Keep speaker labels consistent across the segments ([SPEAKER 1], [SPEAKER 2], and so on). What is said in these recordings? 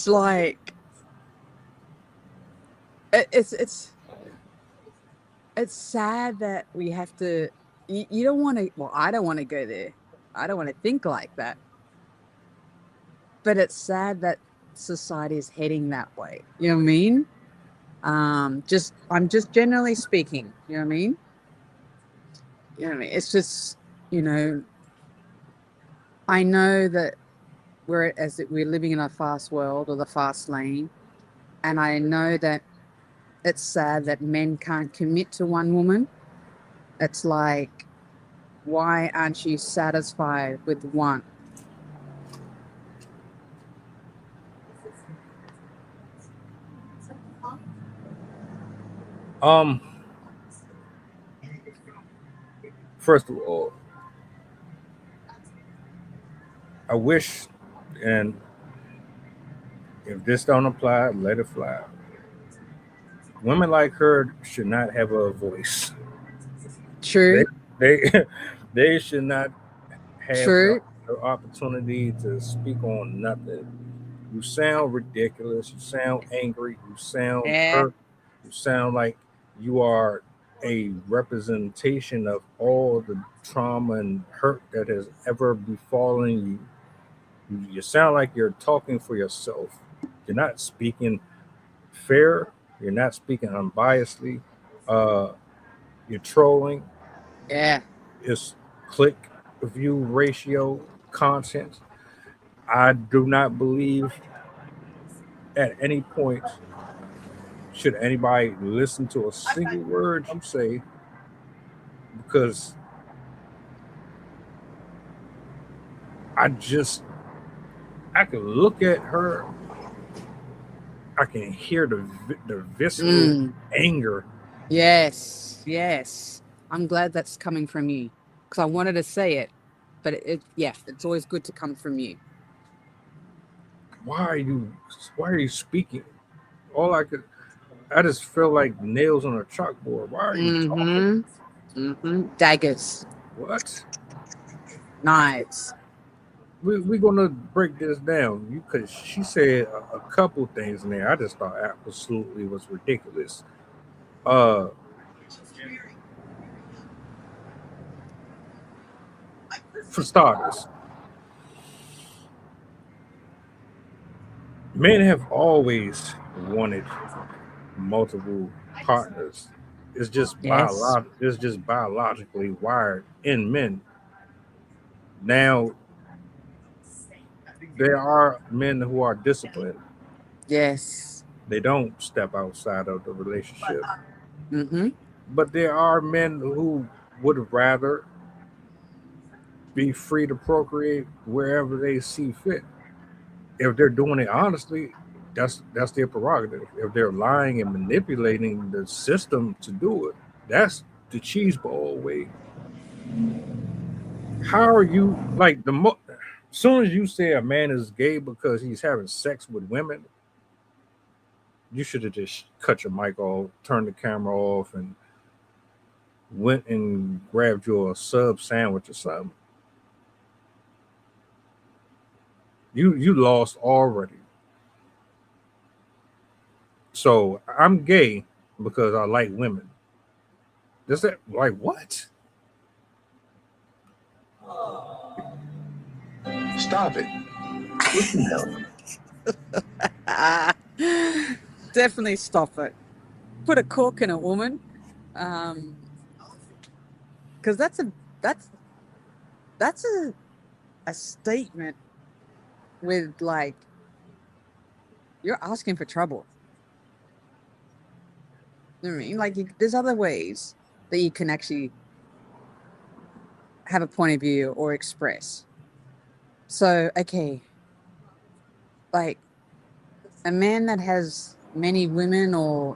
[SPEAKER 1] like it's it's sad that we have to. You don't want to. Well, I don't want to go there. I don't want to think like that. But it's sad that society is heading that way. You know what I mean? Just I'm just generally speaking. You know what I mean? You know what I mean? It's just you know. I know that we're living in a fast world or the fast lane, and I know that it's sad that men can't commit to one woman. It's like, why aren't you satisfied with one?
[SPEAKER 2] Um, First of all, I wish, and if this don't apply, let it fly. Women like her should not have a voice. They
[SPEAKER 1] True,
[SPEAKER 2] they they should not have
[SPEAKER 1] true.
[SPEAKER 2] the opportunity to speak on nothing. You sound ridiculous. You sound angry. You sound
[SPEAKER 1] Yeah,
[SPEAKER 2] hurt. You sound like you are a representation of all the trauma and hurt that has ever befallen you. You sound like you're talking for yourself. You're not speaking fair. You're not speaking unbiasedly. Uh, you're trolling.
[SPEAKER 1] yeah.
[SPEAKER 2] It's click view ratio content. I do not believe at any point should anybody listen to a single word you say because I can look at her, I can hear the visceral
[SPEAKER 1] Mm,
[SPEAKER 2] anger.
[SPEAKER 1] yes, yes. I'm glad that's coming from you because I wanted to say it, but yeah, it's always good to come from you.
[SPEAKER 2] Why are you why are you speaking? All I just feel like nails on a chalkboard. Why are you talking?
[SPEAKER 1] Mm-hmm. Mm-hmm. Daggers,
[SPEAKER 2] What?
[SPEAKER 1] knives.
[SPEAKER 2] We're gonna break this down. You Because she said a couple things in there. I just thought absolutely was ridiculous. Uh, for starters, men have always wanted multiple partners.
[SPEAKER 1] Yes.
[SPEAKER 2] It's just biologically wired in men. Now there are men who are disciplined.
[SPEAKER 1] Yes.
[SPEAKER 2] They don't step outside of the relationship.
[SPEAKER 1] Mm-hmm.
[SPEAKER 2] But there are men who would rather be free to procreate wherever they see fit. If they're doing it honestly, that's their prerogative. If they're lying and manipulating the system to do it, that's the cheese ball way. How are you like as soon as you say a man is gay because he's having sex with women, you should have just cut your mic off, turned the camera off, and went and grabbed your sub sandwich or something. You lost already. So I'm gay because I like women. Does that like what?
[SPEAKER 3] Stop it. What the hell?
[SPEAKER 1] Ah, definitely stop it. Put a cork in a woman. Um, because that's that's a statement with like you're asking for trouble. You know what I mean? Like there's other ways that you can actually have a point of view or express. So, okay, like a man that has many women or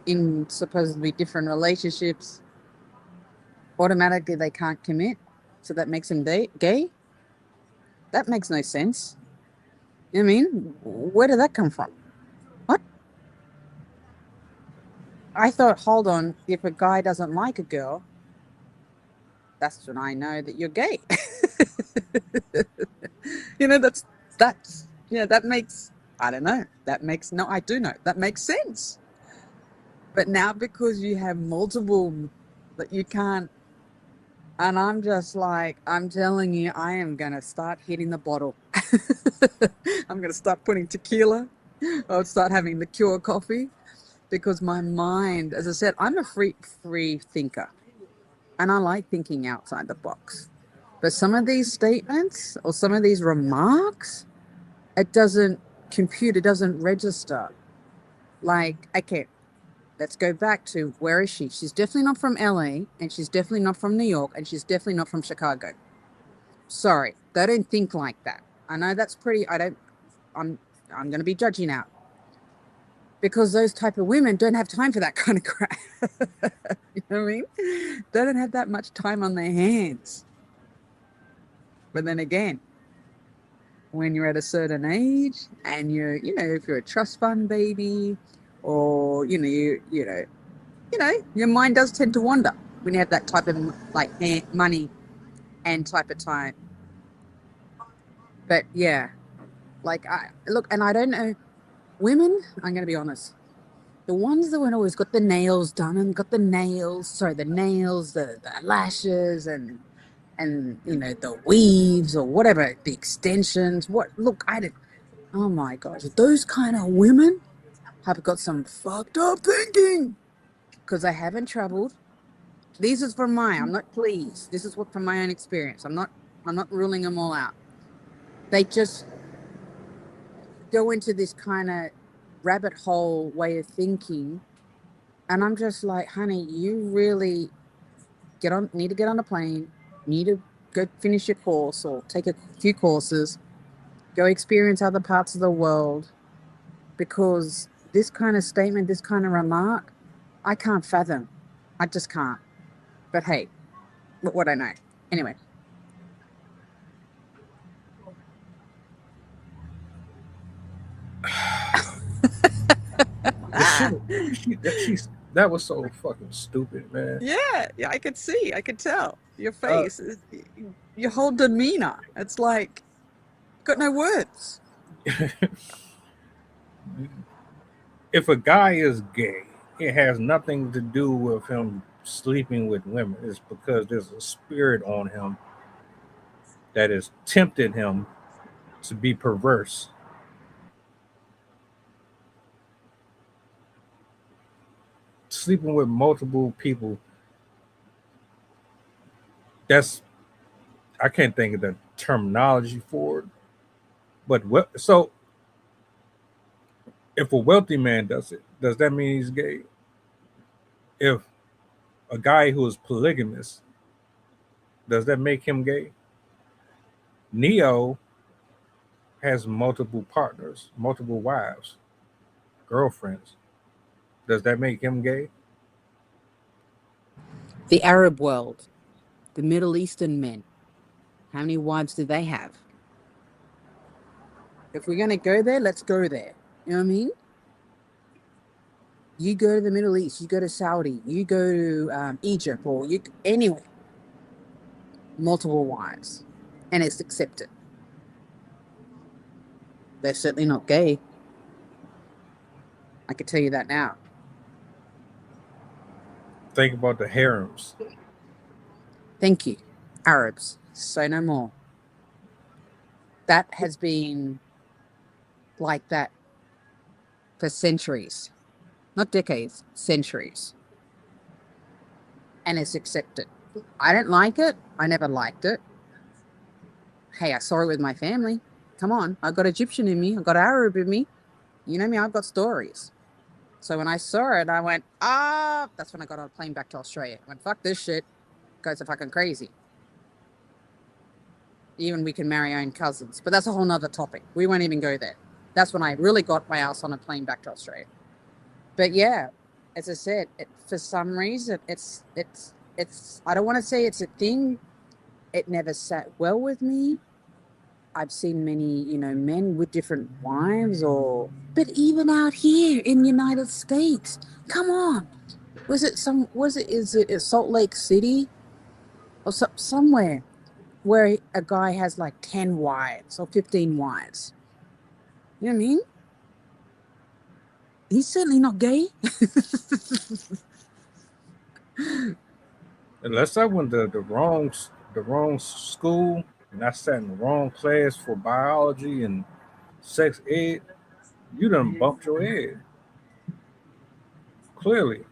[SPEAKER 1] in supposedly different relationships, automatically they can't commit. So that makes him gay? That makes no sense. You know what I mean? Where did that come from? What? I thought, hold on, if a guy doesn't like a girl, that's when I know that you're gay. You know, that's Yeah, that makes, I don't know. That makes, no, I do know. That makes sense. But now because you have multiple that you can't, and I'm just like, I'm telling you, I am going to start hitting the bottle. I'm going to start putting tequila. I'll start having the Cure coffee because my mind, as I said, I'm a free thinker and I like thinking outside the box. But some of these statements or some of these remarks, it doesn't compute, it doesn't register. Like, okay, let's go back to where is she? She's definitely not from LA and she's definitely not from New York and she's definitely not from Chicago. Sorry, they don't think like that. I know that's pretty, I'm, I'm going to be judgy now because those type of women don't have time for that kind of crap. You know what I mean? They don't have that much time on their hands. But then again, when you're at a certain age and you're, if you're a trust fund baby or, your mind does tend to wander when you have that type of like money and type of time. But yeah, like I look, and I don't know, women, I'm going to be honest, the ones that were always got the nails done and got the nails, sorry, the nails, the lashes and the weaves or whatever, the extensions, look, I did, oh my gosh, those kind of women have got some fucked up thinking because they haven't traveled. This is from I'm not pleased. This is what from my own experience. I'm not ruling them all out. They just go into this kind of rabbit hole way of thinking. And I'm just like, honey, you really need to get on a plane, need to go finish your course or take a few courses, go experience other parts of the world because this kind of statement, this kind of remark, I can't fathom. I just can't. But hey, what I know. Anyway.
[SPEAKER 2] The shit, that was so fucking stupid, man.
[SPEAKER 1] Yeah, I could see, I could tell your
[SPEAKER 2] Uh,
[SPEAKER 1] face, your whole demeanor. It's like, got no words.
[SPEAKER 2] if a guy is gay, it has nothing to do with him sleeping with women. It's because there's a spirit on him that has tempted him to be perverse. Sleeping with multiple people, that's, I can't think of the terminology for it. But so if a wealthy man does it, does that mean he's gay? If a guy who is polygamous, does that make him gay? Neo has multiple partners, multiple wives, girlfriends. Does that make him gay?
[SPEAKER 1] The Arab world, the Middle Eastern men, how many wives do they have? If we're going to go there, let's go there. You know what I mean? You go to the Middle East, you go to Saudi, you go to Egypt, or you anywhere, multiple wives, and it's accepted. They're certainly not gay. I can tell you that now.
[SPEAKER 2] Think about the harems.
[SPEAKER 1] Thank you, Arabs. Say no more. That has been like that for centuries, not decades, centuries, and it's accepted. I don't like it. I never liked it. Hey, I saw it with my family. Come on, I've got Egyptian in me. I've got Arab in me. You know me, I've got stories. So when I saw it, I went, that's when I got on a plane back to Australia. I went, fuck this shit. Guys are fucking crazy. Even we can marry our own cousins. But that's a whole nother topic. We won't even go there. That's when I really got my ass on a plane back to Australia. But yeah, as I said, for some reason, it's, I don't want to say it's a thing. It never sat well with me. I've seen many, men with different wives but even out here in the United States, come on. Is it Salt Lake City or somewhere where a guy has like 10 wives or 15 wives? You know what I mean? He's certainly not gay.
[SPEAKER 2] Unless I went to the wrong school and I sat in the wrong class for biology and sex ed, you done bumped your head. Clearly.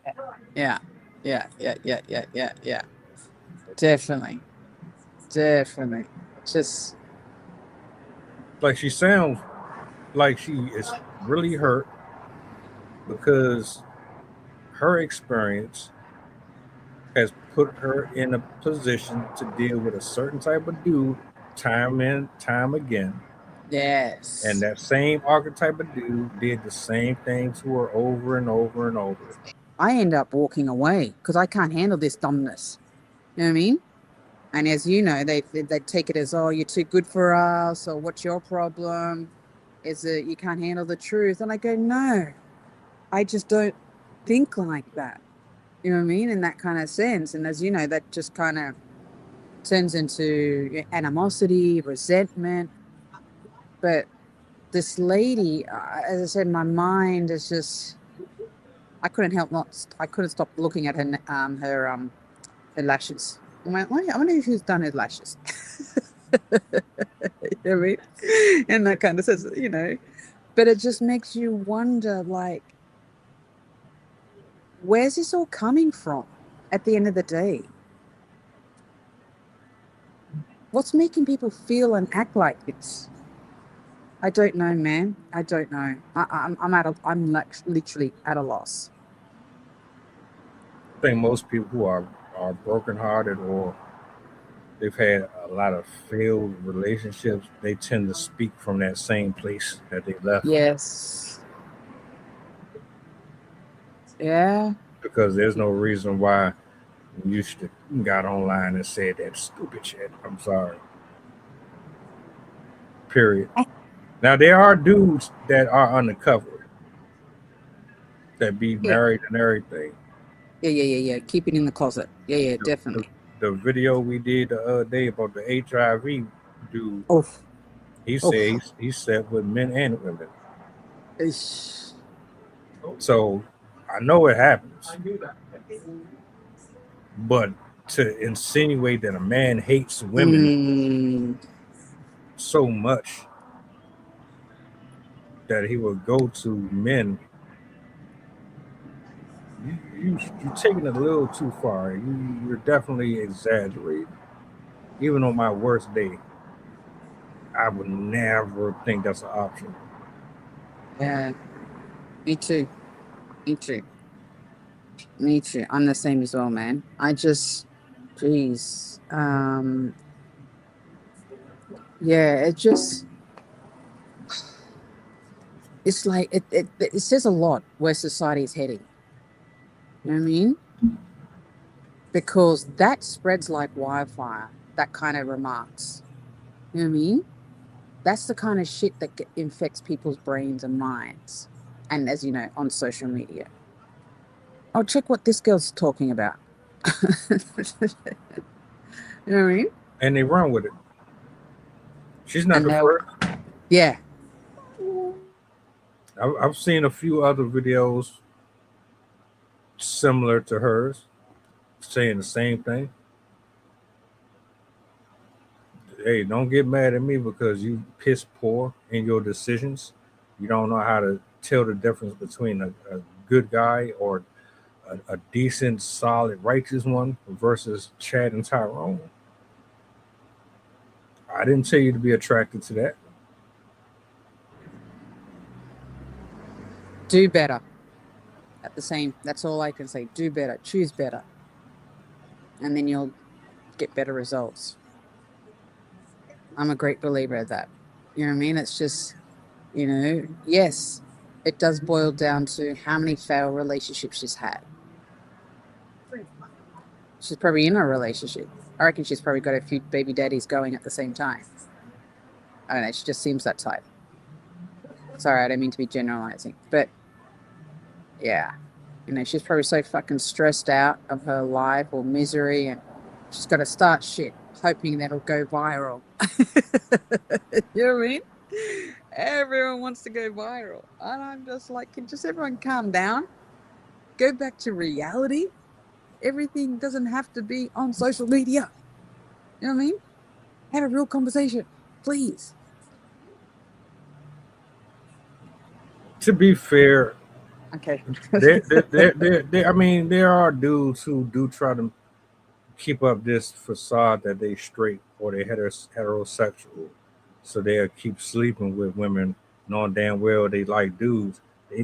[SPEAKER 1] Yeah, yeah. Definitely, definitely. Just
[SPEAKER 2] Like she sounds like she is really hurt because her experience has put her in a position to deal with a certain type of dude time and time again. And
[SPEAKER 1] yes.
[SPEAKER 2] that same archetype of dude did the same thing to her over and over and over.
[SPEAKER 1] I end up walking away because I can't handle this dumbness. You know what I mean? And as you know, they take it as, oh, you're too good for us, or what's your problem? Is it you can't handle the truth? And I go, no, I just don't think like that. You know what I mean? In that kind of sense. And as you know, that just kind of turns into animosity, resentment. But this lady, as I said, my mind is just, I couldn't help not, I couldn't stop looking at her lashes. I'm like, I wonder who's done her lashes. You know what I mean? And that kind of says, you know, but it just makes you wonder, like, where's this all coming from at the end of the day? What's making people feel and act like this? I don't know, man. I don't know. I'm like literally at a loss.
[SPEAKER 2] I think most people who are brokenhearted or they've had a lot of failed relationships, they tend to speak from that same place that they left.
[SPEAKER 1] Yes. Yeah.
[SPEAKER 2] Because there's no reason why you should have got online and said that stupid shit. I'm sorry. Period. Now there are dudes that are undercover that be
[SPEAKER 1] Yeah.
[SPEAKER 2] married and everything.
[SPEAKER 1] Yeah. Keep it in the closet. Yeah,
[SPEAKER 2] The, the,
[SPEAKER 1] definitely.
[SPEAKER 2] the video we did the other day about the HIV dude,
[SPEAKER 1] Oof.
[SPEAKER 2] he said
[SPEAKER 1] Oof.
[SPEAKER 2] he slept with men and women.
[SPEAKER 1] Ish.
[SPEAKER 2] So I know it happens, but to insinuate that a man hates women
[SPEAKER 1] Mm,
[SPEAKER 2] so much that he will go to men, you're taking it a little too far. You're definitely exaggerating. Even on my worst day, I would never think that's an option.
[SPEAKER 1] yeah. Me too. Me too. Me too. I'm the same as well, man. I just, geez. Yeah, it just, it's like, it says a lot where society is heading. You know what I mean? Because that spreads like wildfire, that kind of remarks. You know what I mean? That's the kind of shit that infects people's brains and minds. And as you know, on social media. Oh, check what this girl's talking about. You know what I mean?
[SPEAKER 2] And they run with it. She's not
[SPEAKER 1] And
[SPEAKER 2] the
[SPEAKER 1] they'll,
[SPEAKER 2] first.
[SPEAKER 1] yeah,
[SPEAKER 2] I've seen a few other videos similar to hers saying the same thing. Hey, don't get mad at me because you piss poor in your decisions. You don't know how to tell the difference between a good guy or a decent, solid, righteous one versus Chad and Tyrone. I didn't tell you to be attracted to that.
[SPEAKER 1] do better. At the same, that's all I can say. Do better, choose better, and then you'll get better results. I'm a great believer of that. You know what I mean? It's just, yes, it does boil down to how many failed relationships she's had. She's probably in a relationship. I reckon she's probably got a few baby daddies going at the same time. I don't know. She just seems that type. Sorry, I don't mean to be generalizing, but yeah, she's probably so fucking stressed out of her life or misery, and she's got to start shit, hoping that'll go viral. You know what I mean? Everyone wants to go viral. And I'm just like, can just everyone calm down? Go back to reality. Everything doesn't have to be on social media. You know what I mean? Have a real conversation, please.
[SPEAKER 2] To be fair,
[SPEAKER 1] Okay.
[SPEAKER 2] I mean, there are dudes who do try to keep up this facade that they straight or they heterosexual, so they'll keep sleeping with women, knowing damn well they like dudes.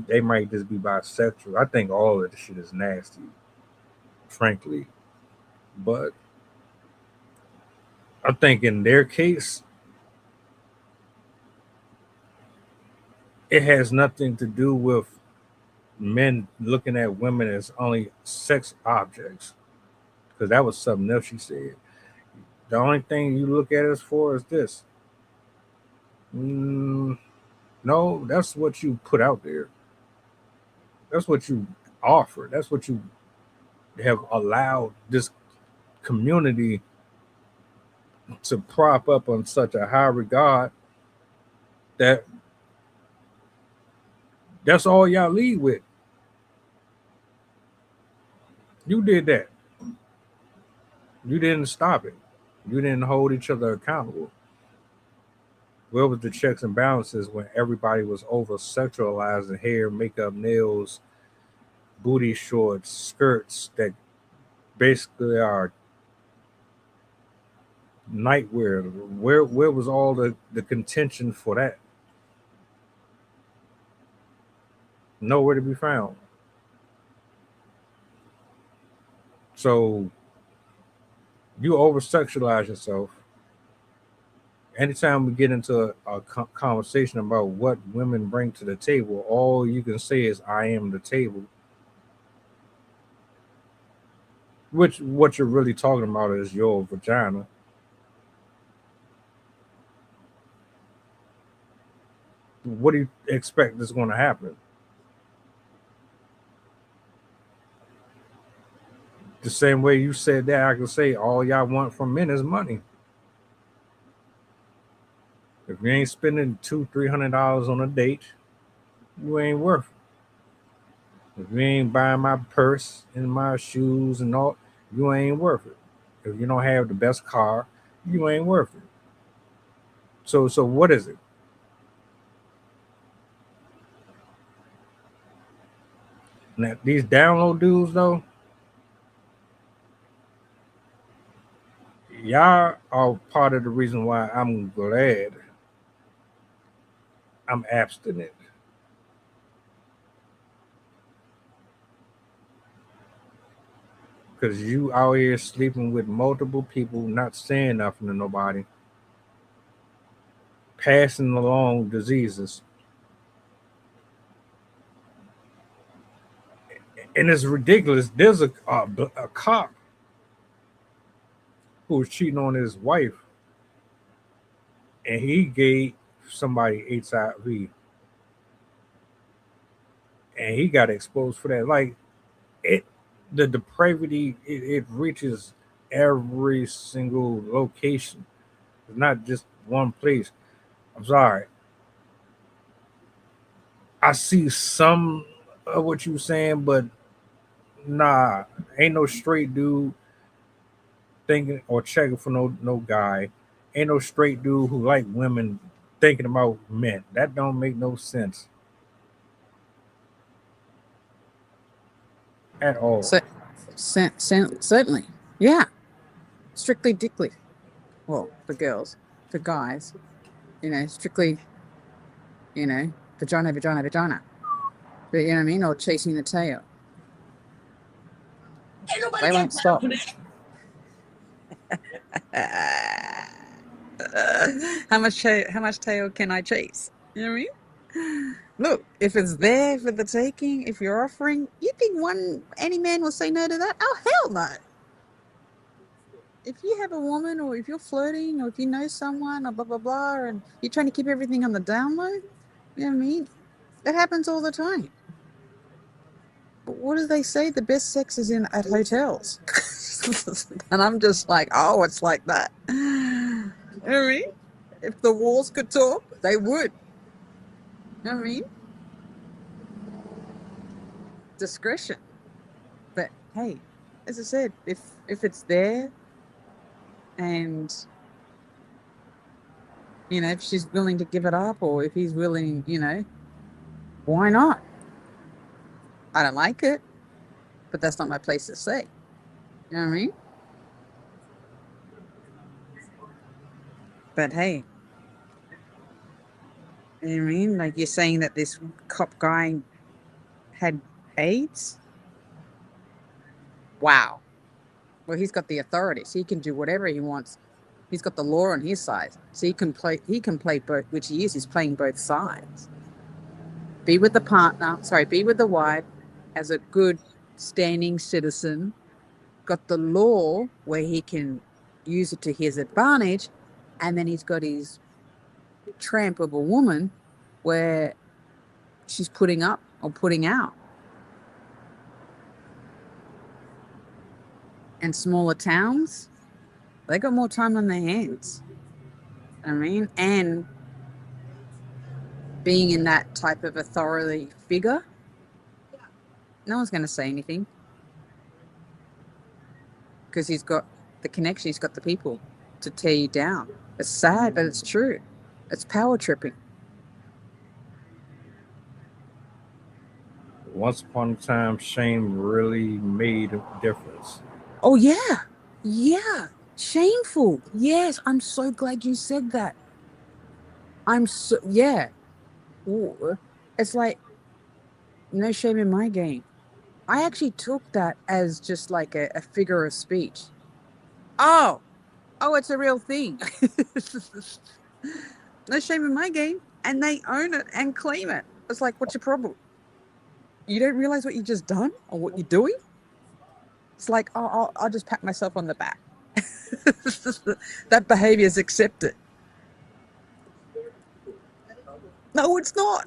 [SPEAKER 2] They might just be bisexual. I think all of this shit is nasty, frankly. But I think in their case, it has nothing to do with men looking at women as only sex objects. Because that was something else she said. The only thing you look at us for is this. Mm, no, that's what you put out there. That's what you offer. That's what you have allowed this community to prop up on such a high regard that that's all y'all lead with. You did that. You didn't stop it. You didn't hold each other accountable. Where was the checks and balances when everybody was over sexualizing hair, makeup, nails, booty shorts, skirts that basically are nightwear? Where was all the contention for that? Nowhere to be found. So you over sexualize yourself. Anytime we get into a conversation about what women bring to the table, all you can say is "I am the table." Which what you're really talking about is your vagina. What do you expect is going to happen? The same way you said that, I can say all y'all want from men is money. If you ain't spending $200-300 on a date, you ain't worth it. If you ain't buying my purse and my shoes and all, you ain't worth it. If you don't have the best car, you ain't worth it. So what is it? Now these download dudes though, y'all are part of the reason why I'm glad I'm abstinent. Because you out here sleeping with multiple people, not saying nothing to nobody, passing along diseases. And it's ridiculous. There's a cop who was cheating on his wife, and he gave somebody HIV, and he got exposed for that. Like it, the depravity it reaches every single location. It's not just one place. I'm sorry. I see some of what you saying, but nah, ain't no straight dude thinking or checking for no guy. Ain't no straight dude who like women thinking about men. That don't make no sense at all.
[SPEAKER 1] So, certainly. Yeah. Strictly dickly. Well, for girls. For guys, strictly, vagina, vagina, vagina. But you know what I mean? Or chasing the tail.
[SPEAKER 3] Ain't nobody
[SPEAKER 1] They
[SPEAKER 3] got
[SPEAKER 1] won't
[SPEAKER 3] time
[SPEAKER 1] stop.
[SPEAKER 3] for that.
[SPEAKER 1] How much tail can I chase? You know what I mean? Look, if it's there for the taking, if you're offering, you think any man will say no to that? Oh hell no. If you have a woman or if you're flirting or if you know someone or blah blah blah and you're trying to keep everything on the down low, you know what I mean? That happens all the time. But what do they say? The best sex is in at hotels. And I'm just like, oh, it's like that. You know what I mean? If the walls could talk, they would. You know what I mean? Discretion. But hey, as I said, if it's there and if she's willing to give it up or if he's willing, why not? I don't like it, but that's not my place to say. You know what I mean? But hey, you know what I mean? Like you're saying that this cop guy had AIDS? Wow. Well, he's got the authority, so he can do whatever he wants. He's got the law on his side, so he can play both, which he is. He's playing both sides. Be with the partner, sorry, be with the wife as a good standing citizen, got the law where he can use it to his advantage, and then he's got his tramp of a woman where she's putting up or putting out. And smaller towns, they got more time on their hands. I mean, and being in that type of authority figure, no one's going to say anything because he's got the connection, he's got the people to tear you down. It's sad, but it's true. It's power tripping.
[SPEAKER 2] Once upon a time, shame really made a difference.
[SPEAKER 1] Oh, yeah. Yeah. Shameful. Yes. I'm so glad you said that. Yeah. Ooh. It's like, no shame in my game. I actually took that as just like a figure of speech. Oh, it's a real thing. No shame in my game. And they own it and claim it. It's like, what's your problem? You don't realize what you just done or what you're doing? It's like, oh, I'll just pat myself on the back. That behavior is accepted. No, it's not.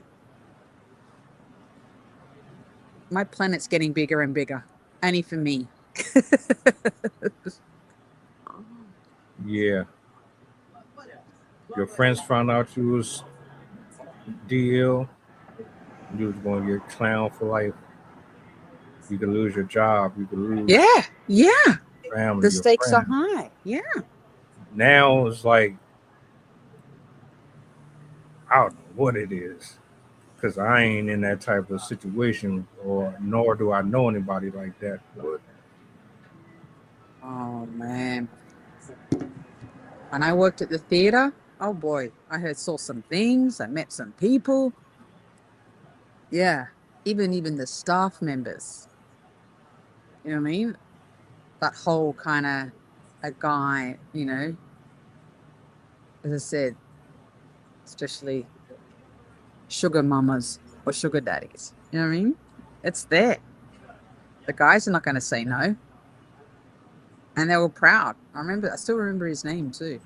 [SPEAKER 1] My planet's getting bigger and bigger. Only for me.
[SPEAKER 2] Yeah, your friends found out you was DL. You was going to get clown for life. You could lose your job. You could lose
[SPEAKER 1] Yeah, yeah.
[SPEAKER 2] your family,
[SPEAKER 1] The
[SPEAKER 2] your
[SPEAKER 1] stakes are
[SPEAKER 2] friends.
[SPEAKER 1] high. Yeah.
[SPEAKER 2] Now it's like I don't know what it is because I ain't in that type of situation, or nor do I know anybody like that. But
[SPEAKER 1] Oh man. When I worked at the theater, oh boy, saw some things. I met some people. Yeah. Even the staff members. You know what I mean? That whole kind of a guy, as I said, especially sugar mamas or sugar daddies. You know what I mean? It's there. The guys are not going to say no. And they were proud. I still remember his name too.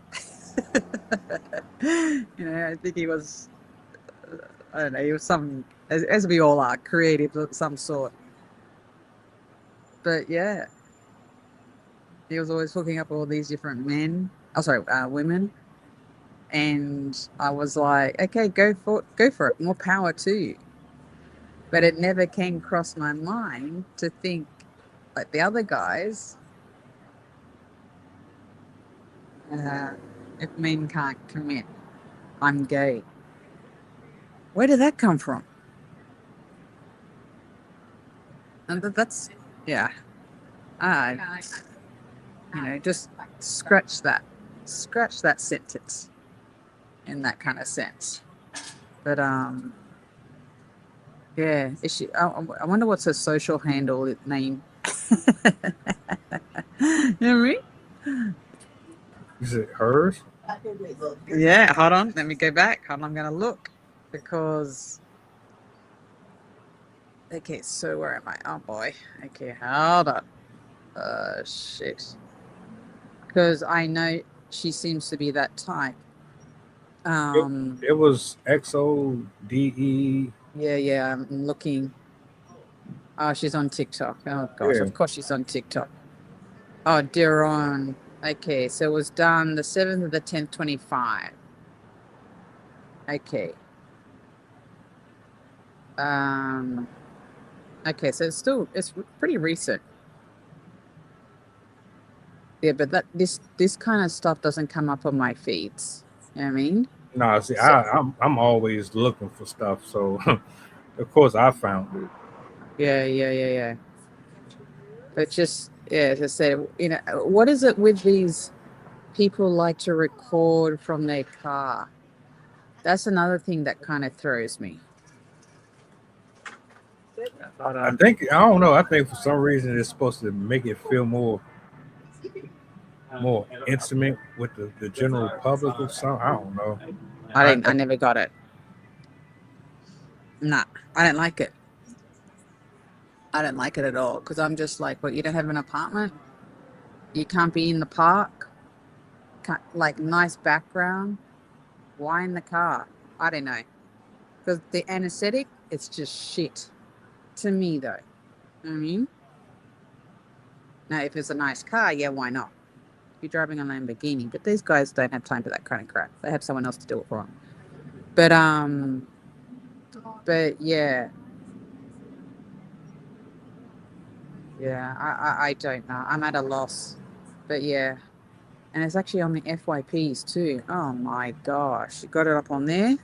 [SPEAKER 1] I think he was, I don't know, he was as we all are, creative of some sort. But yeah, he was always hooking up all these different men. Oh, sorry, women. And I was like, okay, go for it. More power to you. But it never came across my mind to think like the other guys, uh, if men can't commit, I'm gay. Where did that come from? And that's, yeah, uh, just scratch that sentence in that kind of sense. But yeah, is she? I wonder what's her social handle name. You know what I mean?
[SPEAKER 2] is it hers?
[SPEAKER 1] Yeah, hold on. Let me go back. Hold on, I'm gonna look because okay, so where am I? Oh boy. Okay, hold on. Shit. Because I know she seems to be that type.
[SPEAKER 2] It,
[SPEAKER 1] Um,
[SPEAKER 2] it was XODE.
[SPEAKER 1] yeah, I'm looking. Oh, she's on TikTok. Oh gosh,
[SPEAKER 2] Yeah,
[SPEAKER 1] of course she's on TikTok. Oh, Deron. Okay, so it was done the 7th of the 10th, 25. Okay. Um, okay, so it's pretty recent. Yeah, but this kind of stuff doesn't come up on my feeds. You know what I mean?
[SPEAKER 2] No, see,
[SPEAKER 1] So
[SPEAKER 2] I'm always looking for stuff, so of course I found it.
[SPEAKER 1] yeah. But just yeah, as I said, what is it with these people like to record from their car? That's another thing that kind of throws me. Hold
[SPEAKER 2] I
[SPEAKER 1] on.
[SPEAKER 2] think I don't know. I think for some reason it's supposed to make it feel more intimate with the general public or something. I don't know.
[SPEAKER 1] I never got it. Nah, I don't like it. I don't like it at all because I'm just like, well, you don't have an apartment. You can't be in the park. Can't, like nice background. Why in the car? I don't know. Because the anesthetic, it's just shit to me though. You know what I mean, now if it's a nice car, yeah, why not? You're driving a Lamborghini, but these guys don't have time for that kind of crap. They have someone else to do it for them. But but yeah, I don't know. I'm at a loss. But yeah, and it's actually on the FYPs too. Oh my gosh, you got it up on there.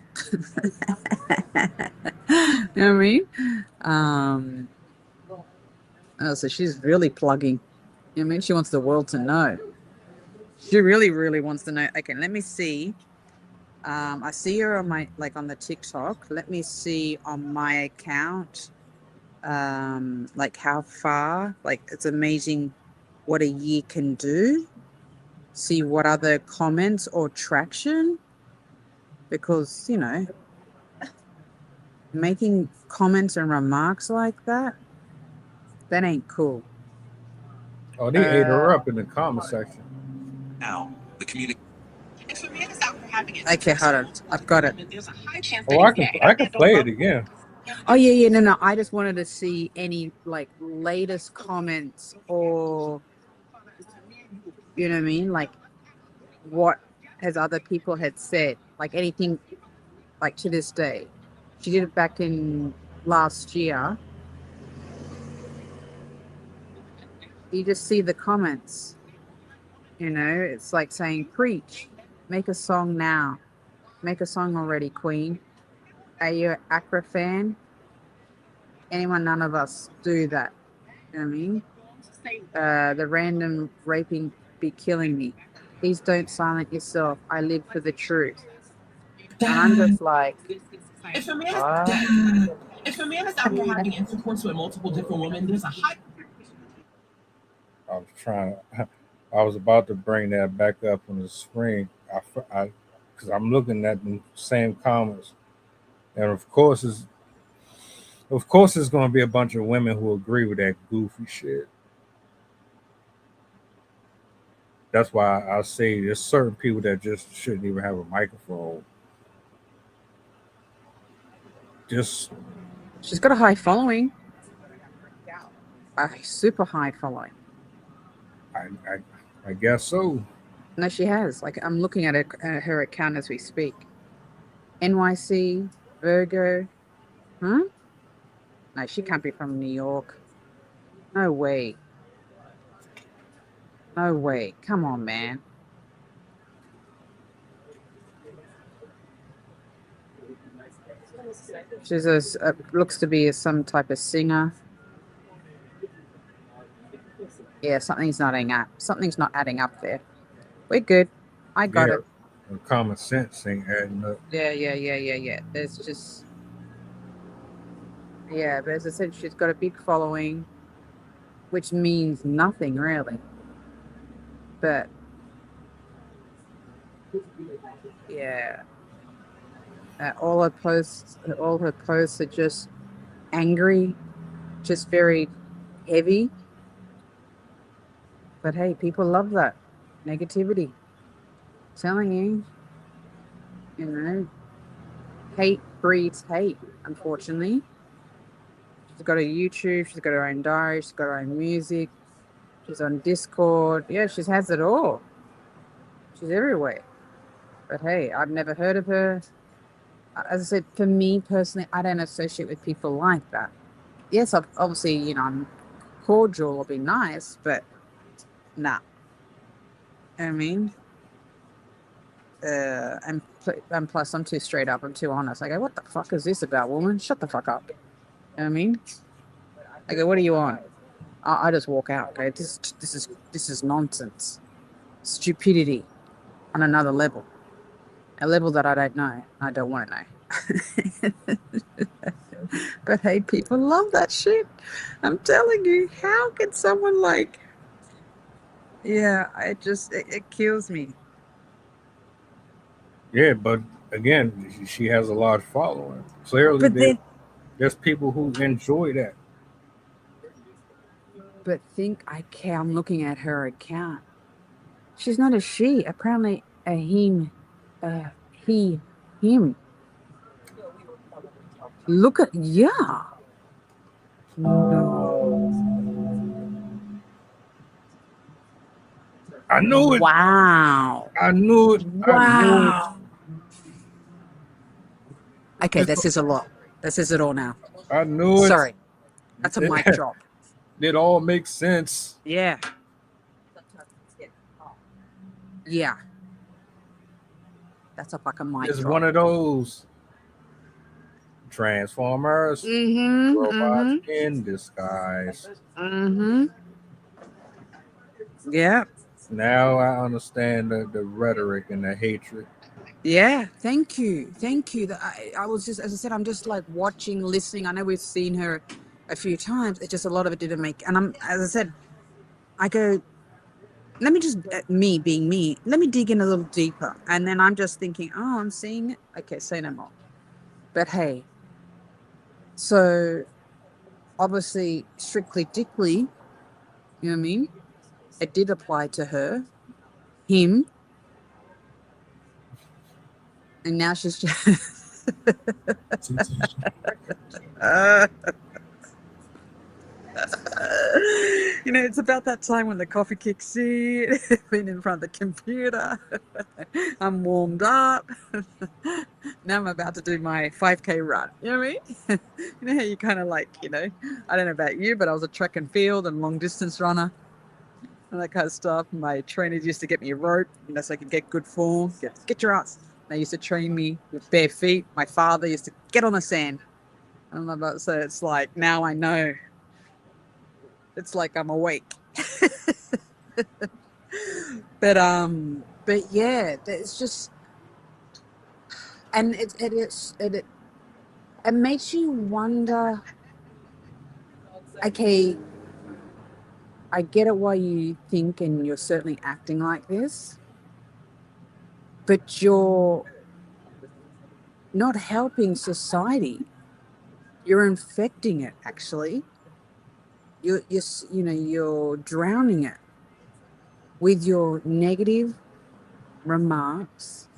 [SPEAKER 1] You know what I mean? Um, oh, so she's really plugging. You know what I mean? She wants the world to know. She really wants to know. Okay, let me see. I see her on my like on the TikTok. Let me see on my account. Like how far. Like it's amazing what a year can do. See what other comments or traction because making comments and remarks like that ain't cool.
[SPEAKER 2] Oh, they ate her
[SPEAKER 1] Uh,
[SPEAKER 2] up in the comment section.
[SPEAKER 3] Now, the community.
[SPEAKER 1] okay, hold on. I've got it.
[SPEAKER 2] Oh, I can play it again.
[SPEAKER 1] Oh yeah, no. I just wanted to see any like latest comments or you know what I mean, like what has other people had said, like anything like to this day. She did it back in last year. You just see the comments. It's like saying, "Preach, make a song now, make a song already, Queen. Are you an Accra fan? Anyone? None of us do that." You know what I mean? The random raping be killing me. Please don't silence yourself. I live for the truth. And I'm just like,
[SPEAKER 3] If a man is
[SPEAKER 1] what?
[SPEAKER 3] if a man is out there having intercourse with multiple different women, there's a high.
[SPEAKER 2] I was trying. I was about to bring that back up on the screen. Because I'm looking at the same comments, and of course, it's going to be a bunch of women who agree with that goofy shit. That's why I say there's certain people that just shouldn't even have a microphone. Just,
[SPEAKER 1] She's got a high following, a super high following.
[SPEAKER 2] I guess so.
[SPEAKER 1] No, she has. Like, I'm looking at her account as we speak. NYC, Virgo. Huh? No, she can't be from New York. No way. No way. Come on, man. She's looks to be some type of singer. Yeah, something's not adding up. Something's not adding up there. We're good. I got
[SPEAKER 2] Yeah,
[SPEAKER 1] it.
[SPEAKER 2] common sense ain't adding up.
[SPEAKER 1] Yeah. There's just yeah, but as I said, she's got a big following, which means nothing really. But yeah, all her posts are just angry, just very heavy. But hey, people love that negativity. Telling you know, hate breeds hate. Unfortunately, she's got a YouTube. She's got her own diary. She's got her own music. She's on Discord. Yeah, she has it all. She's everywhere. But hey, I've never heard of her. as I said, for me personally, I don't associate with people like that. Yes, obviously, you know, I'm cordial or be nice, but nah. I mean, and plus, I'm too straight up. I'm too honest. I go, what the fuck is this about, woman? Shut the fuck up. You know what I mean? I go, what are you on? I just walk out. Okay, this is nonsense, stupidity on another level, a level that I don't know. I don't want to know. But hey, people love that shit. I'm telling you, how can someone like? Yeah, it kills me.
[SPEAKER 2] Yeah, but again, she has a large following. Clearly,
[SPEAKER 1] But then,
[SPEAKER 2] there's people who enjoy that.
[SPEAKER 1] but think I can. I'm looking at her account. She's not a she. Apparently, a him, he, him. Look at yeah. No.
[SPEAKER 2] I knew it.
[SPEAKER 1] Wow.
[SPEAKER 2] I knew it. I knew it.
[SPEAKER 1] Wow. Okay, this is a lot. This is it all now.
[SPEAKER 2] I knew it.
[SPEAKER 1] Sorry. That's a mic drop.
[SPEAKER 2] It all makes sense.
[SPEAKER 1] Yeah. Yeah. That's a fucking mic
[SPEAKER 2] It's
[SPEAKER 1] drop.
[SPEAKER 2] one of those Transformers,
[SPEAKER 1] Mm-hmm.
[SPEAKER 2] robots in disguise.
[SPEAKER 1] Mm-hmm. Yeah.
[SPEAKER 2] Now I understand the rhetoric and the hatred.
[SPEAKER 1] Yeah. Thank you. Thank you. I was just, as I said, I'm just like watching, listening. I know we've seen her a few times. It's just a lot of it didn't make. And as I said, I go, let me just, me being me, let me dig in a little deeper. And then I'm just thinking, oh, I'm seeing it. Okay, say no more. But hey, so obviously, strictly dickly, you know what I mean? It did apply to her, him, and now she's just. You know, it's about that time when the coffee kicks in, been in front of the computer, I'm warmed up. Now I'm about to do my 5K run. You know what I mean? You know how you kind of like, you know, I don't know about you, but I was a track and field and long distance runner and that kind of stuff. My trainers used to get me a rope, you know, so I could get good form. Get your ass. They used to train me with bare feet. My father used to get on the sand. So it's like now I know. It's like I'm awake. But yeah, it's just, and it makes you wonder. Okay, I get it why you think and you're certainly acting like this, but you're not helping society. You're infecting it. Actually, you're drowning it with your negative remarks.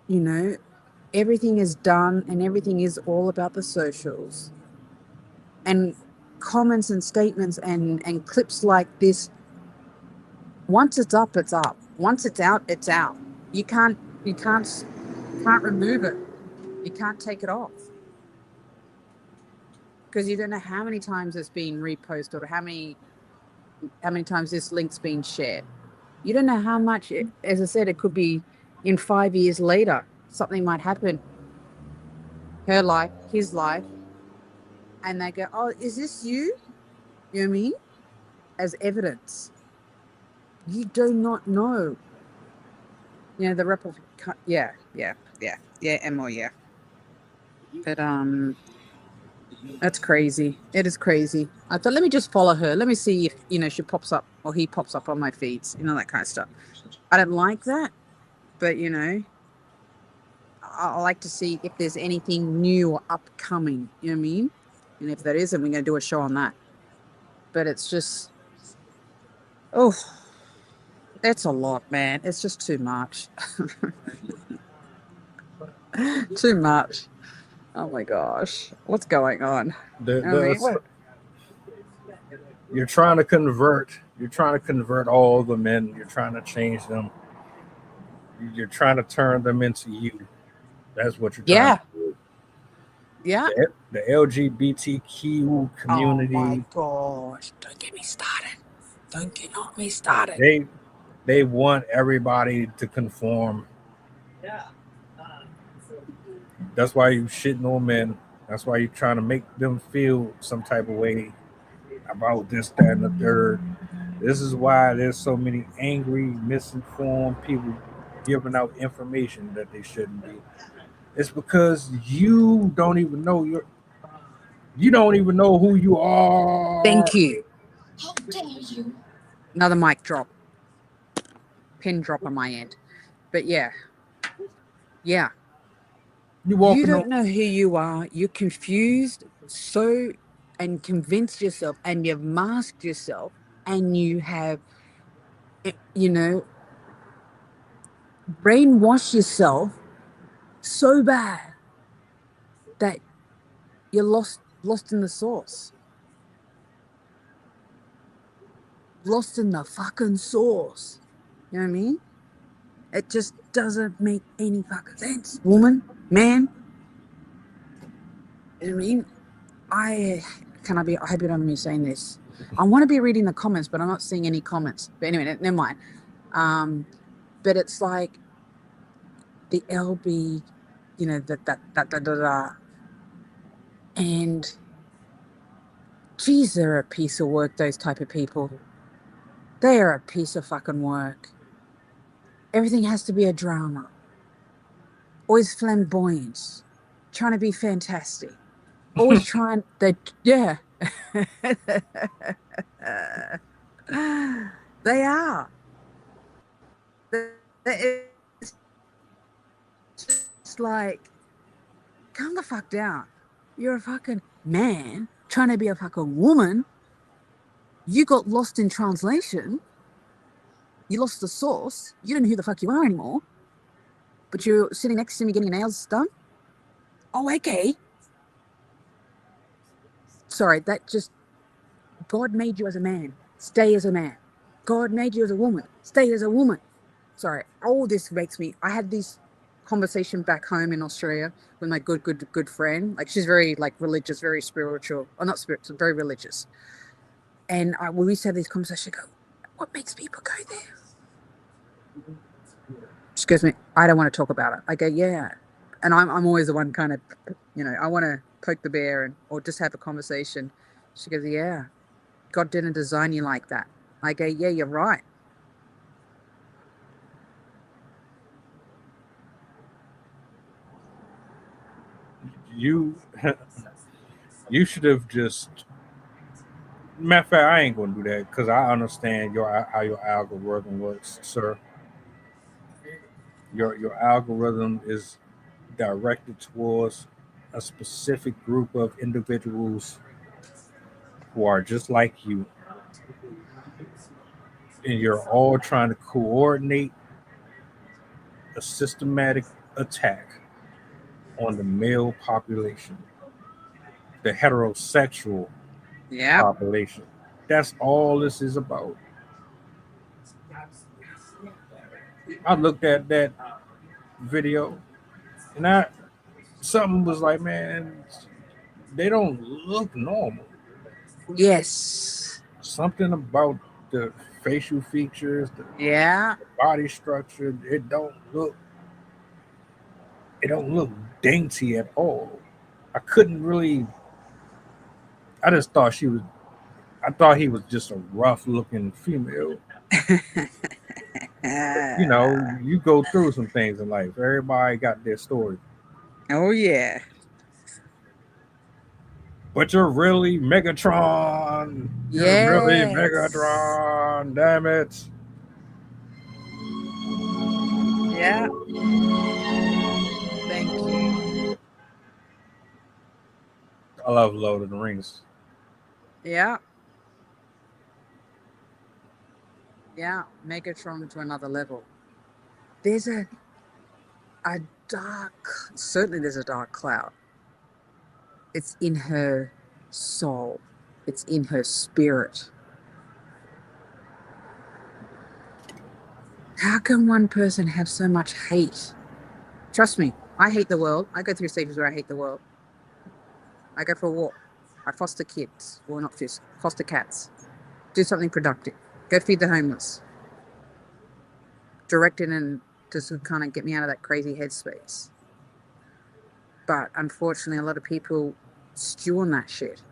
[SPEAKER 1] You know, everything is done and everything is all about the socials and comments and statements and clips like this. Once it's up, it's up. Once it's out, it's out. You can't remove it. You can't take it off because you don't know how many times it's been reposted or how many times this link's been shared. You don't know how much, as I said, it could be in 5 years later, something might happen, her life, his life, and they go, oh, is this you? You know what I mean? As evidence. You do not know. You know, the replica, yeah, Emma, yeah. But, that's crazy. It is crazy. I thought, let me just follow her. Let me see if, you know, she pops up or he pops up on my feeds, you know, that kind of stuff. I don't like that, but, you know, I like to see if there's anything new or upcoming, you know what I mean? And if there isn't, we're going to do a show on that. But it's just, oh, it's a lot, man. It's just too much. Too much. Oh my gosh. What's going on?
[SPEAKER 2] You're trying to convert all the men. You're trying to change them. You're trying to turn them into you. That's what you're trying
[SPEAKER 1] Yeah.
[SPEAKER 2] to do.
[SPEAKER 1] Yeah.
[SPEAKER 2] The LGBTQ community.
[SPEAKER 1] Oh my gosh. Don't get me started. Don't get me started.
[SPEAKER 2] They want everybody to conform.
[SPEAKER 3] Yeah.
[SPEAKER 2] That's why you shitting on men. That's why you're trying to make them feel some type of way about this, that, and the third. This is why there's so many angry, misinformed people giving out information that they shouldn't be. It's because you don't even know who you are.
[SPEAKER 1] Thank you.
[SPEAKER 3] How dare you?
[SPEAKER 1] Another mic drop. Pin drop on my end. But yeah. Yeah. You don't know who you are. You're confused and convinced yourself, and you've masked yourself, and you have, brainwashed yourself so bad that you're lost in the sauce. Lost in the fucking sauce. You know what I mean? It just doesn't make any fucking sense. Woman, man. You know what I mean? I hope you don't mind me saying this. I want to be reading the comments, but I'm not seeing any comments. But anyway, never mind. But it's like the LB, that. And geez, they're a piece of work, those type of people. They are a piece of fucking work. Everything has to be a drama. Always flamboyant. Trying to be fantastic. Always trying yeah. They are. It's just like, calm the fuck down. You're a fucking man trying to be a fucking woman. You got lost in translation. You lost the source. You don't know who the fuck you are anymore. But you're sitting next to me getting your nails done. Oh, okay. Sorry, God made you as a man. Stay as a man. God made you as a woman. Stay as a woman. Sorry, all this makes me. I had this conversation back home in Australia with my good friend. Like, she's very religious, very spiritual. Or not spiritual, very religious. And when we used to have these conversations, I go, "What makes people go there?" She goes, "Me, I don't want to talk about it." I go, "Yeah," and I'm always the one kind of, I want to poke the bear or just have a conversation. She goes, "Yeah, God didn't design you like that." I go, "Yeah, you're right."
[SPEAKER 2] You you should have just. Matter of fact, I ain't gonna do that because I understand how your algorithm works, sir. Your algorithm is directed towards a specific group of individuals who are just like you, and you're all trying to coordinate a systematic attack on the male population, the heterosexual
[SPEAKER 1] Yeah.
[SPEAKER 2] population. That's all this is about. I looked at that video and something was like, man, they don't look normal.
[SPEAKER 1] Yes.
[SPEAKER 2] Something about the facial features, the
[SPEAKER 1] Yeah.
[SPEAKER 2] body structure, it don't look dainty at all. I couldn't really. I just thought she was. I thought he was just a rough looking female. But, you go through some things in life. Everybody got their story.
[SPEAKER 1] Oh yeah.
[SPEAKER 2] But you're really Megatron. You're really
[SPEAKER 1] Yes.
[SPEAKER 2] Megatron. Damn it.
[SPEAKER 1] Yeah. Thank you.
[SPEAKER 2] I love Lord of the Rings.
[SPEAKER 1] Yeah. Yeah. Megatron to another level. There's a certainly there's a dark cloud. It's in her soul. It's in her spirit. How can one person have so much hate? Trust me, I hate the world. I go through stages where I hate the world. I go for a walk. I foster kids. Well, not foster cats. Do something productive. Go feed the homeless. Direct it and just kind of get me out of that crazy headspace. But unfortunately, a lot of people stew on that shit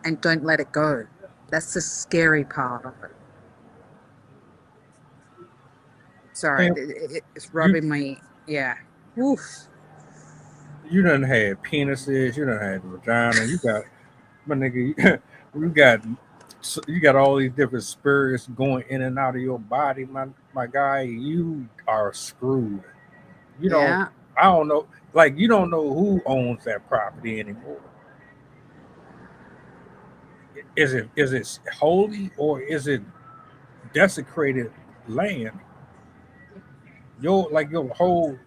[SPEAKER 1] and don't let it go. That's the scary part of it. Sorry,
[SPEAKER 2] And
[SPEAKER 1] it's
[SPEAKER 2] you
[SPEAKER 1] rubbing me. Yeah. Oof.
[SPEAKER 2] you done had penises, you done had vagina, you got my nigga, you got all these different spirits going in and out of your body, my guy. You are screwed. You don't.
[SPEAKER 1] Yeah.
[SPEAKER 2] I don't know. Like you don't know who owns that property anymore. Is it holy or is it desecrated land? Your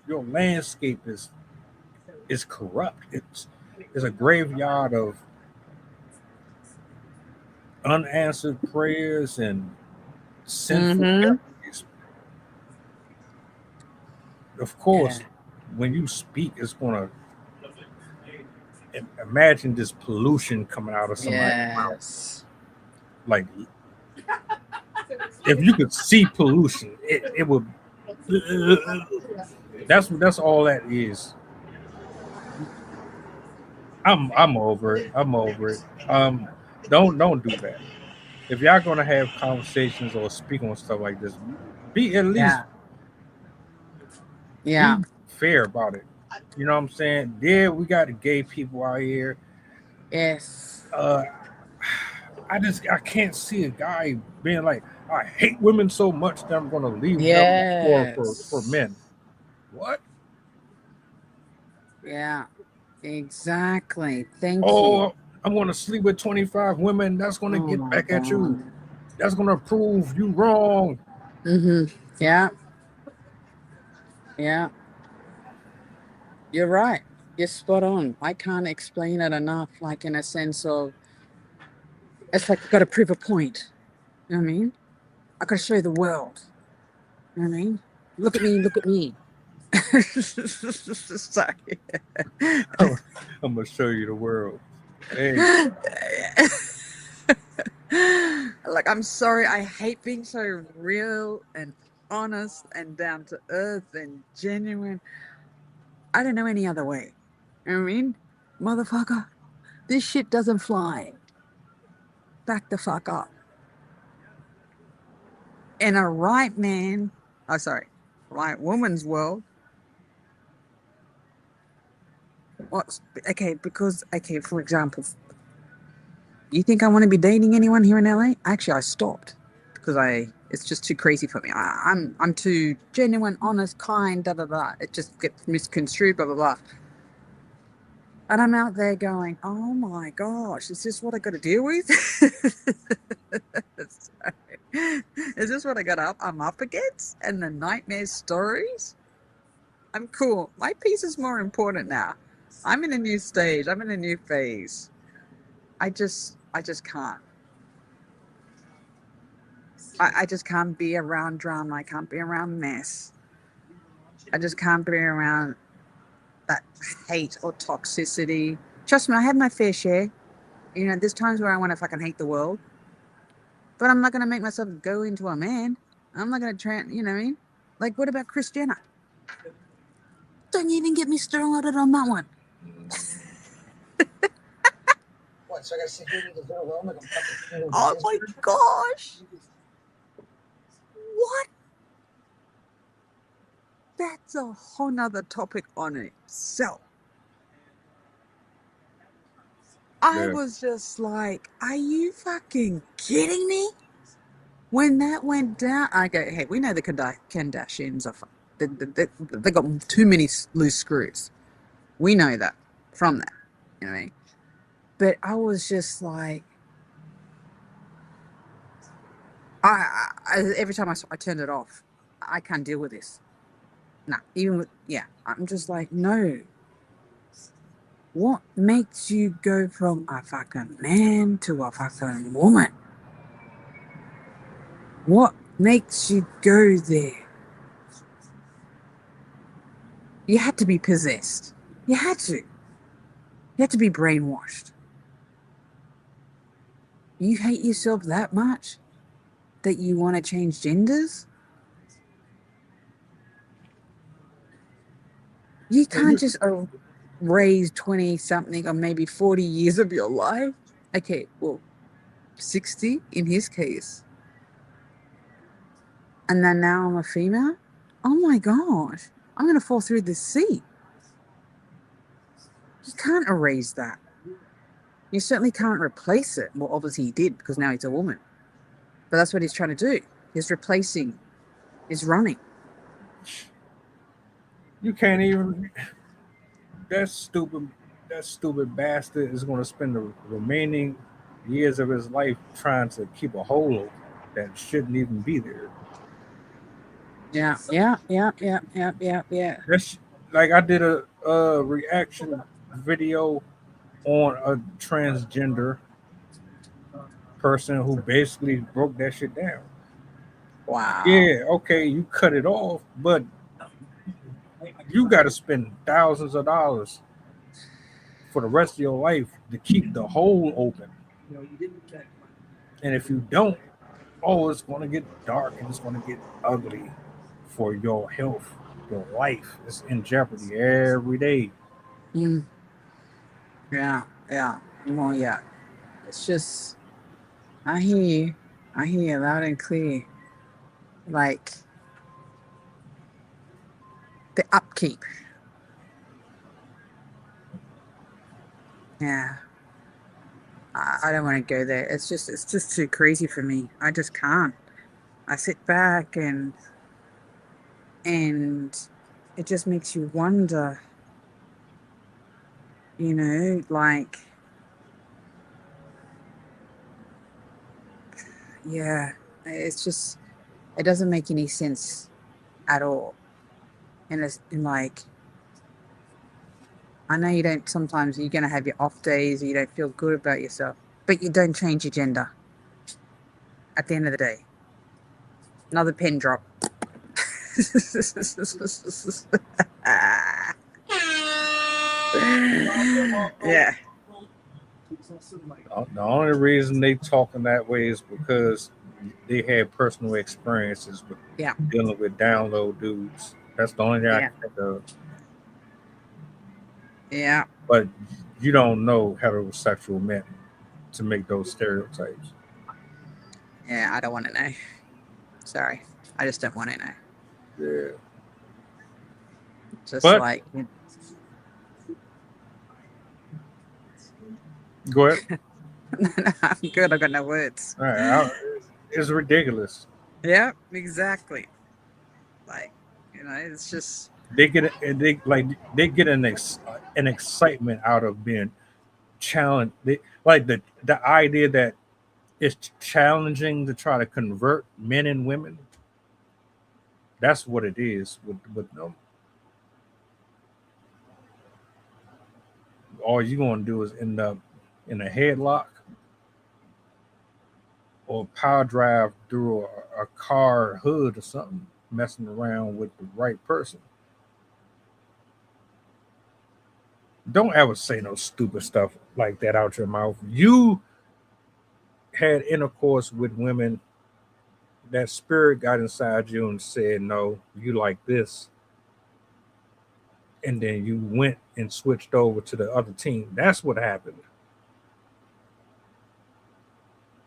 [SPEAKER 2] landscape is corrupt. It's a graveyard of unanswered prayers and sinful
[SPEAKER 1] Mm-hmm.
[SPEAKER 2] memories. Of
[SPEAKER 1] Yeah.
[SPEAKER 2] course, when you speak, it's gonna imagine this pollution coming out of somebody's mouth.
[SPEAKER 1] Yes.
[SPEAKER 2] Like if you could see pollution, it would. That's all that is. I'm over it. I'm over it. Don't do that. If y'all gonna have conversations or speak on stuff like this, be at least
[SPEAKER 1] Yeah. Yeah.
[SPEAKER 2] be fair about it. You know what I'm saying? Yeah, we got the gay people out here.
[SPEAKER 1] Yes.
[SPEAKER 2] Uh, I can't see a guy being like, I hate women so much that I'm gonna leave them for
[SPEAKER 1] Yes.
[SPEAKER 2] men. What?
[SPEAKER 1] Yeah. Exactly. Thank you.
[SPEAKER 2] Oh, I'm gonna sleep with 25 women. That's gonna
[SPEAKER 1] Oh
[SPEAKER 2] get
[SPEAKER 1] my
[SPEAKER 2] back at you.
[SPEAKER 1] God.
[SPEAKER 2] That's gonna prove you wrong.
[SPEAKER 1] Mm-hmm. Yeah. Yeah. You're right. You're spot on. I can't explain it enough, like in a sense of it's like you've got to prove a point. You know what I mean? I got to show you the world. You know what I mean? Look at me, look at me. Sorry.
[SPEAKER 2] I'm gonna show you the world. Hey,
[SPEAKER 1] Like, I'm sorry, I hate being so real and honest and down to earth and genuine. I don't know any other way. You know what I mean? Motherfucker, this shit doesn't fly. Back the fuck up. In a right man, oh, sorry, right woman's world, what's okay? Because, okay, for example, you think I want to be dating anyone here in LA? Actually, I stopped because it's just too crazy for me. I'm too genuine, honest, kind, da da da. It just gets misconstrued, blah blah blah. And I'm out there going, oh my gosh, is this what I got to deal with? Sorry. Is this what I'm up against? And the nightmare stories? I'm cool. My peace is more important now. I'm in a new stage. I'm in a new phase. I just can't. I just can't be around drama. I can't be around mess. I just can't be around that hate or toxicity. Trust me, I have my fair share. You know, there's times where I want to fucking hate the world, but I'm not going to make myself go into a man. I'm not going to try, you know what I mean? Like, what about Chris Jenner? Don't even get me started on that one.
[SPEAKER 4] What? So I gotta sit here in this little room like I'm fucking.
[SPEAKER 1] Oh my gosh. What? That's a whole nother topic on itself. I
[SPEAKER 2] yeah,
[SPEAKER 1] was just like, are you fucking kidding me? When that went down, I go, hey, we know the Kardashians are they got too many loose screws. We know that from that, you know what I mean? But I was just like, every time I turned it off, I can't deal with this. Nah, even with, yeah, I'm just like, no. What makes you go from a fucking man to a fucking woman? What makes you go there? You had to be possessed. You had to. You had to be brainwashed. You hate yourself that much that you want to change genders? You can't just raise 20 something or maybe 40 years of your life. Okay, well, 60 in his case. And then now I'm a female? Oh my gosh, I'm going to fall through the sea. You can't erase that. You certainly can't replace it. Well, obviously he did because now he's a woman. But that's what he's trying to do. He's replacing, he's running.
[SPEAKER 2] You can't even. That stupid bastard is going to spend the remaining years of his life trying to keep a hold that shouldn't even be there.
[SPEAKER 1] Yeah.
[SPEAKER 2] That's like I did a reaction video on a transgender person who basically broke that shit down.
[SPEAKER 1] Wow.
[SPEAKER 2] Yeah, okay, you cut it off, but you got to spend thousands of dollars for the rest of your life to keep the hole open. And if you don't, oh, it's going to get dark and it's going to get ugly for your health. Your life is in jeopardy every day.
[SPEAKER 1] Yeah. Well, yeah. It's just, I hear you loud and clear. Like, the upkeep. Yeah. I don't want to go there. It's just too crazy for me. I just can't. I sit back and it just makes you wonder, like, yeah, it's just, it doesn't make any sense at all. And it's like, I know you don't, sometimes you're going to have your off days, you don't feel good about yourself, but you don't change your gender at the end of the day. Another pin drop. Yeah.
[SPEAKER 2] The only reason they talking that way is because they had personal experiences with dealing with down low dudes. That's the only thing I can think of.
[SPEAKER 1] Yeah.
[SPEAKER 2] But you don't know heterosexual men to make those stereotypes.
[SPEAKER 1] Yeah, I don't want to know. Sorry. I just don't want to know.
[SPEAKER 2] Yeah.
[SPEAKER 1] Just
[SPEAKER 2] but,
[SPEAKER 1] like...
[SPEAKER 2] Go ahead.
[SPEAKER 1] No, I'm good. I've got no words.
[SPEAKER 2] All right. It's ridiculous.
[SPEAKER 1] Yeah, exactly. Like, it's just...
[SPEAKER 2] They get an excitement out of being challenged. Like the idea that it's challenging to try to convert men and women. That's what it is with them. All you're going to do is end up in a headlock or power drive through a car hood or something, messing around with the right person. Don't ever say no stupid stuff like that out your mouth. You had intercourse with women. That spirit got inside you and said, no, you like this. And then you went and switched over to the other team. That's what happened.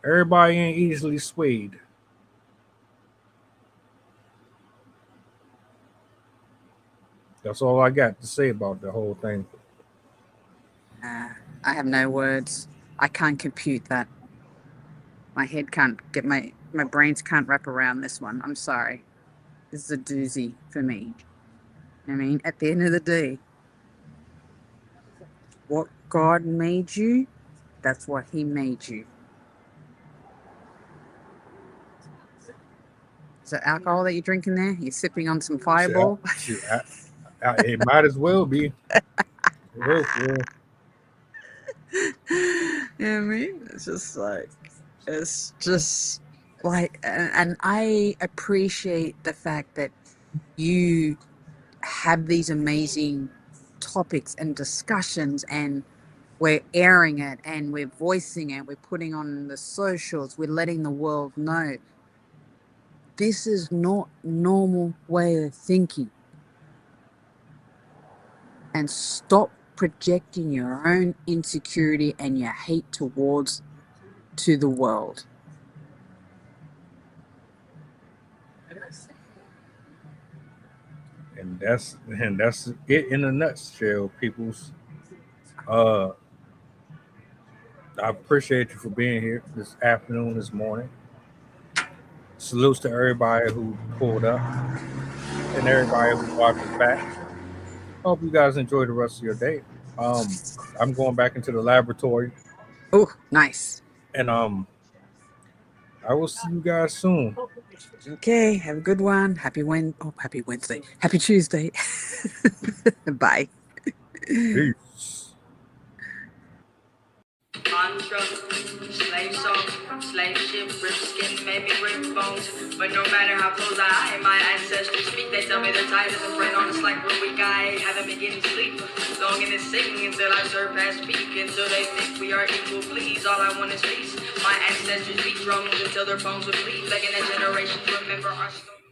[SPEAKER 2] Everybody ain't easily swayed. That's all I got to say about the whole thing.
[SPEAKER 1] I have no words. I can't compute that. My head can't get my brains can't wrap around this one. I'm sorry. This is a doozy for me. I mean, at the end of the day, what God made you, that's what He made you. Is it alcohol that you're drinking there? You're sipping on some Fireball?
[SPEAKER 2] It might as well be.
[SPEAKER 1] Yeah, I mean, it's just like, and I appreciate the fact that you have these amazing topics and discussions, and we're airing it and we're voicing it, we're putting on the socials, we're letting the world know this is not normal way of thinking. And stop projecting your own insecurity and your hate towards to the world.
[SPEAKER 2] And that's it in a nutshell, peoples. Uh, I appreciate you for being here this afternoon, this morning. Salutes to everybody who pulled up and everybody who watches back. Hope you guys enjoy the rest of your day. I'm going back into the laboratory,
[SPEAKER 1] Oh, nice.
[SPEAKER 2] and I will see you guys soon.
[SPEAKER 1] Okay, have a good one. Happy Wednesday. Happy Tuesday. Bye.
[SPEAKER 2] Peace.
[SPEAKER 5] Slave song, slave ship, rip skin, maybe rip bones. But no matter how close I am, my ancestors speak. They tell me they're tired of the bread on us like we're weak. I haven't been getting sleep. Longing and singing until I surpass peak. Until they think we are equal, please. All I want is peace. My ancestors beat drums until their bones would bleed. Begging that generations remember our story.